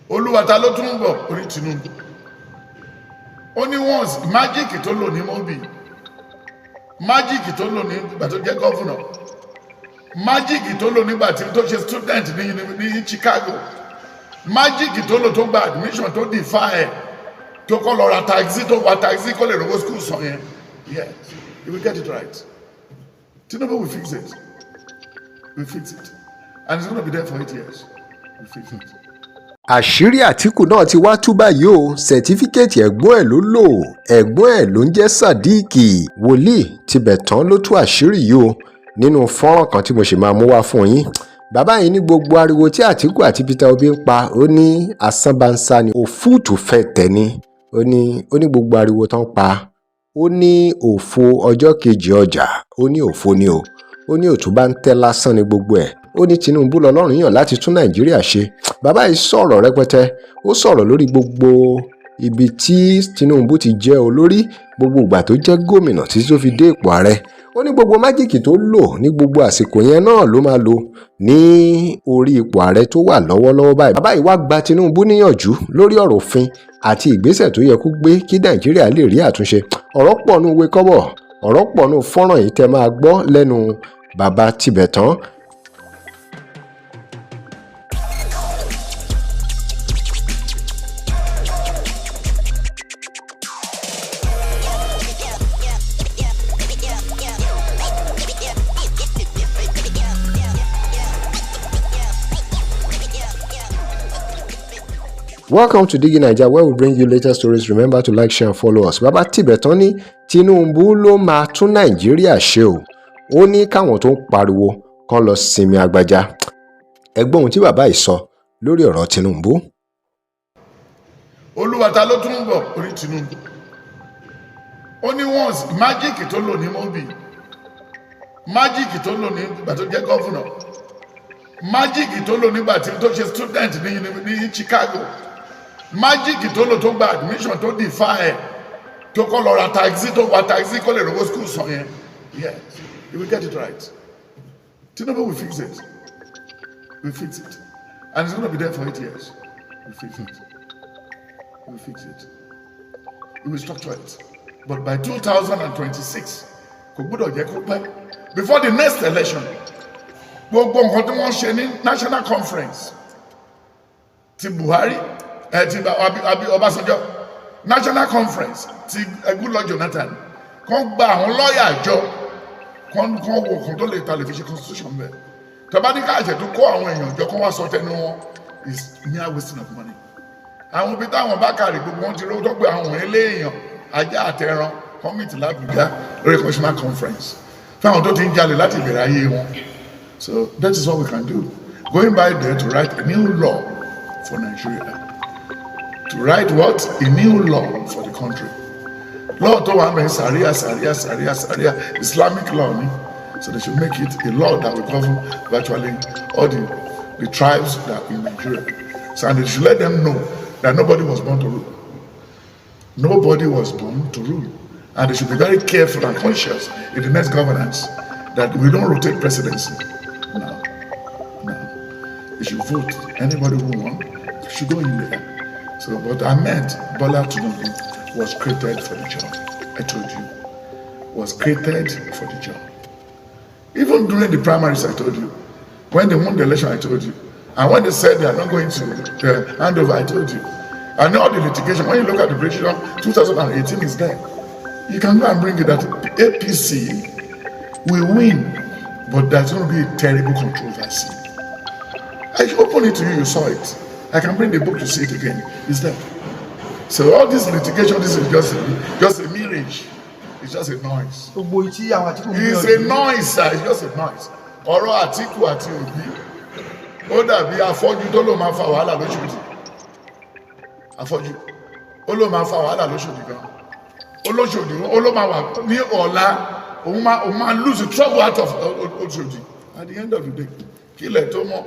Olúwa ta ló tún ń bọ̀ orí Tinubu. Ó ní once májíìkì tó lò ní Mobi, májíìkì tó lò nígbà tó jẹ́ gọ́fúnà, májíìkì tó lò nígbà tí tó ṣe student ní Chicago, májíìkì tó lò tó gba admission tó defy ẹ̀ tó kọ́ lọ ra taxi tó wa taxi kó lè rówó school sàn yẹn. Yes, you will get it right. Tinubu will fix it. We fix it. And it's going to be there for 8 years. We fix it. Àṣírí Àtíkù náà ti wá tú báyìí o, sẹ̀tífíkẹ́ẹ̀tì ẹ̀gbọ́n ẹ̀ ló lò, ẹ̀gbọ́n ẹ̀ ló ń jẹ́ Sàdíìkì. Wòlíì Tibetan ló tú àṣírí yìí o nínú fọ́nrán kan tí mo ṣe máa mú wá fún yín. Bàbá yìí ní gbogbo ariwo tí Àtíkù àti Peter Obi ń pa, ó ní asánbánsá ni, òfúùtù fẹ́ tẹ̀ ni. Ó ní gbogbo ariwo tán pa, ó ní òfo ọjọ́ kejì ọjà, ó ní òfo ni o, ó ní òtún bá ń tẹ́ lásán ní gbogbo ẹ̀. Ó ní Tinubu lọ́lọ́run yàn láti tún Nàìjíríà ṣe. Bàbá yìí sọ̀rọ̀ rẹpẹtẹ, ó sọ̀rọ̀ lórí gbogbo ibi tí Tinubu ti jẹ́ olórí, gbogbo ìgbà tó jẹ́ gómìnà títí tó fi dé ipò ààrẹ. Ó ní gbogbo májíìkì tó lò ní gbogbo àsìkò yẹn náà ló máa lò ní orí ipò ààrẹ tó wà lọ́wọ́lọ́wọ́ báyìí. Bàbá yìí wá gba Tinubu níyànjú lórí ọ̀rọ̀ òfin àti ìgbésẹ̀ tó yẹ kó gbé kí Nàìjíríà lè rí àtúnṣe. Ọ̀rọ̀ pọ̀ nú ìwé kọ́bọ̀, ọ̀rọ̀ pọ̀ nú fọ́nrán yìí tẹ́ máa gbọ́ lẹ́nu bàbá Tibetan. Welcome to DIGINAIJA, where we bring you latest stories. Remember to like, share and follow us. Bàbá Tibetan ní Tinubu ló máa tún Nàìjíríà ṣe o. Ó ní káwọn tó ń pariwo kan lọ sinmi agbájá. Ẹ gbọ́ ohun tí bàbá yìí sọ lórí ọ̀rọ̀ Tinubu. Olúwa ta ló tún ń bọ̀ orí Tinubu. Ó ní once májíìkì tó lò ní Mobi, májíìkì tó lò nígbà tó jẹ́ gọ́fúnà, májíìkì tó lò nígbà tí tó ṣe student ní Chicago, májíìkì tó lò tó gba admission tó defy ẹ̀ tó kọ́ lọ ra taxi tó wa taxi kó lè rówó school sàn yẹn. Yes, you will get it right. Tinubu will fix it. We fix it. And it's going to be there for 8 years. We fix it. We fix it. We will structure it. But by 2026, kò gbọ́dọ̀ jẹ́ kó pẹ́. Before the next election, gbogbo nǹkan tí wọ́n ṣe ní national conference ti Buhari ti Ọbásanjọ́, national conference ti Goodluck Jonathan, kan gba àwọn lọ́ọ̀yà jọ kan wo kan tó lè ta lè fi ṣe constitution bẹ́ẹ̀. Tọ́ba ní káàṣẹ tó kó àwọn èèyàn jọ kán wá sọ tẹnu wọn is mere wasting of money. Àwọn ibi táwọn bá kàrí gbogbo wọn ti rówó tó pé àwọn eléèyàn ajá àtẹran kọ́mìtì l'Àbújá lórí constitutional conference fáwọn tó ti ń jalè láti ìbẹ̀rẹ̀ ayé wọn. So that is what we can do. Going by there to write a new law for Nigeria. To write what? A new law for the country. Law to one Sharia, Islamic law. So they should make it a law that will govern virtually all the tribes that are in Nigeria. So and they should let them know that nobody was born to rule. Nobody was born to rule. And they should be very careful and conscious in the next governance that we don't rotate presidency. No. You should vote. Anybody who wants should go in there. So, but Ahmed Bola Tinubu was created for the job. I told you. Was created for the job. Even during the primaries, I told you. When they won the election, I told you. And when they said they are not going to hand over, I told you. And all the litigation, when you look at the prediction, 2018 is there. You can go and bring it that APC will win, but there's going to be a terrible controversy. I open it to you, you saw it. I can bring the book to see it again. It's there. So all this litigation, this is just a mirage. It's just a noise. It's a noise, sir. It's just a noise. Ọ̀rọ̀ Atiku àti Obi. Ó dàbí afọ́jú tó ló máa fa wàhálà lóṣòdì. Afọ́jú. Ó ló máa fa wàhálà lóṣòdì gan. Olóṣòdì ó ló máa wà ní ọ̀la. Òun máa lose the trouble out of Oṣòdì. At the end of the day, kílẹ̀ tó mọ́.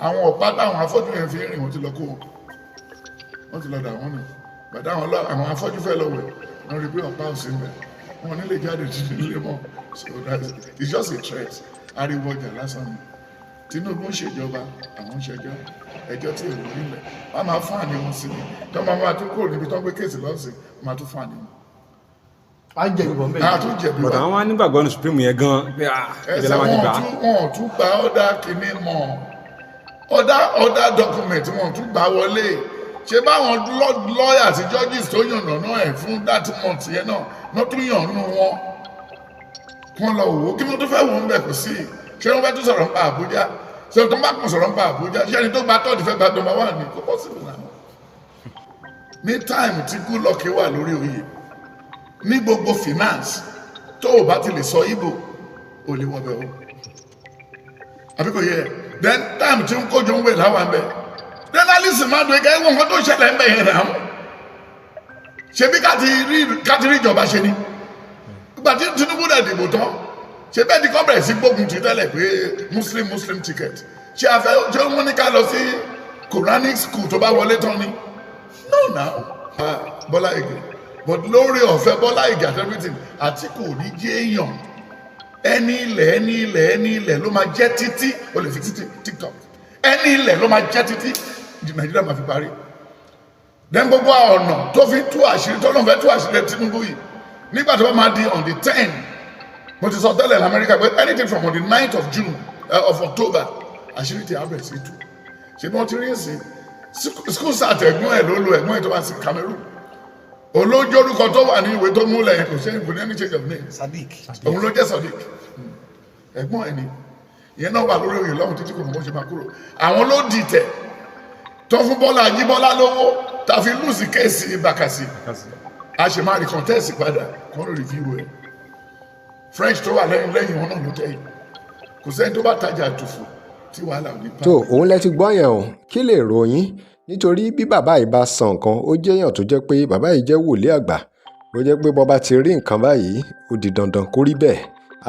Àwọn ọ̀pá táwọn afọ́jú yẹn fi rìn wọ́n ti lọ kó wọn. Wọ́n ti lọ dà wọ́n nù. Bàtà àwọn afọ́jú fẹ́ lọ wẹ̀. Wọ́n rí pé ọ̀pá ò sí mbẹ̀. Wọ́n nílé jáde títí nílé mọ́. So it's just a threat. Ariwo ọjà lásán ni. Tinubu ń ṣèjọba àwọn ń ṣẹjọ́ ẹjọ́ tí èrò nílẹ̀ wọ́n máa fún àní wọn sí ni tó máa tún kúrò níbi tó ń gbé kéèsì lọ́sìn wọ́n máa tún fún àní wọn. a jẹ̀bi bọ̀ bẹ́ẹ̀. a tún jẹ̀bi bọ̀dà wọn nígbàgbọ́ ní supreme yẹn gan pé ìbẹ̀lẹ̀ wọn ti gbà. wọn ò tún gba ọ̀dà kìíní mọ́ ọ̀dà dọ́kúmẹ̀ntì wọn ò tún gbà wọlé ṣe báwọn lọ́ọ̀yà àti judges tó yànnà náà ẹ̀ fún that month yẹn náà tún yànnú wọn kún lọ wò ó kí wọ́n tún fẹ́ wò ó ń bẹ̀ kú sí i ṣé wọ́n fẹ́ tún sọ̀rọ̀ nípa Àbújá ṣé wọ́n tún bá kún sọ̀rọ̀ nípa Àbújá ṣé ẹni tó gba tọ́ọ̀dì fẹ́ gba dọ́mà wà ní kó possible náà ní táìmù tí Goodluck wà lórí oyè ní gbogbo finance tó o bá ti lè sọ Ìgbò ò lè wọ bẹ̀ o àbí kò yẹ then táìmù tí ń kójọ ń wẹ̀ láwọn abẹ́ journalist máa dùn ẹ̀ka ẹ̀wọ̀n kan tó ṣẹlẹ̀ ń bẹ̀ yẹn náà ṣebí ká ti rí ìjọba ṣe ni ìgbà tí Tinubu dẹ̀ dìbò tán ṣe bẹ́ẹ̀ ni kọ́bẹ̀rẹ̀ sí gbógun ti tẹ́lẹ̀ pé muslim ticket ṣe àfẹ́ ṣé wọ́n ní ká lọ sí Quranic school tó bá wọlé tán ni no now Bọ́lá Ìgè but lórí ọ̀fẹ́ Bọ́lá Ìgè àti everything Àtíkù ò ní jẹ́ èèyàn ẹni ilẹ̀ ló máa jẹ́ títí o lè fi títí TikTok ẹni ilẹ̀ ló máa jẹ́ títí Nàìjíríà máa fi parí then gbogbo ọ̀nà tó fi tú àṣírí tó lọ́n fẹ́ tú àṣírí Tinubu yìí nígbà tó bá máa di on the 10 mo ti sọ tẹ́lẹ̀ lamẹ́ríkà pé anything from on the 9th of June of October àṣírí ti abẹ̀ sí tú ṣe bí wọ́n ti rí sí school start ẹ̀gbọ́n ẹ̀ ló lo ẹ̀gbọ́n ẹ̀ tó wá sí Cameroon olójórúkọ tó wà ní ìwé tó múlẹ̀ yẹn kò ṣe é kò ní any change of name Sadiq òun ló jẹ́ Sadiq ẹ̀gbọ́n ẹ̀ ni ìyẹn náà wà lórí oyè lọ́hùn títí kò mọ̀ bó ṣe máa kúrò àwọn ló dìtẹ̀ tó fún Bọ́lá Ajíbọ́lá lówó tàfi lùsì kéèsì Bàkàsì a ṣe máa rí contest padà kọ́ lórí review ẹ̀ French tó wà lẹ́yìn wọn náà ló tẹ̀yìn kò sẹ́ni tó bá tajà àtùfù tí wàhálà ò ní pa. tó òun lẹ ti gbọ́ yẹn o kí lè ròyìn nítorí bí bàbá yìí bá san nǹkan ó jẹ́yàn tó jẹ́ pé bàbá yìí jẹ́ wòlíì àgbà ó jẹ́ pé bọ́ba ti rí nǹkan báyìí ó di dandan kó rí bẹ́ẹ̀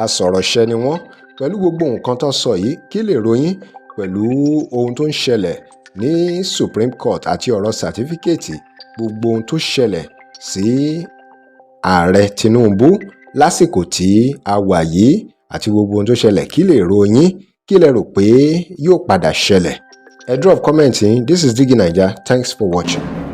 asọ̀rọ̀ṣẹ ni wọ́n pẹ̀lú gbogbo nǹkan tó sọ yìí kí lè ròyìn pẹ̀lú ohun tó ń ṣẹlẹ̀ ní Supreme Court àti ọ̀rọ̀ sàtífíkẹ́ẹ̀tì gbogbo ohun tó ṣẹlẹ̀ sí ààrẹ Tinubu lásìkò tí a wà yìí àti gbogbo ohun tó ṣẹlẹ̀ kí lè ròyìn kí lẹ rò pé yóò padà ṣẹlẹ̀ ẹ drop comment yín. This is DIGINAIJA. Thanks for watching.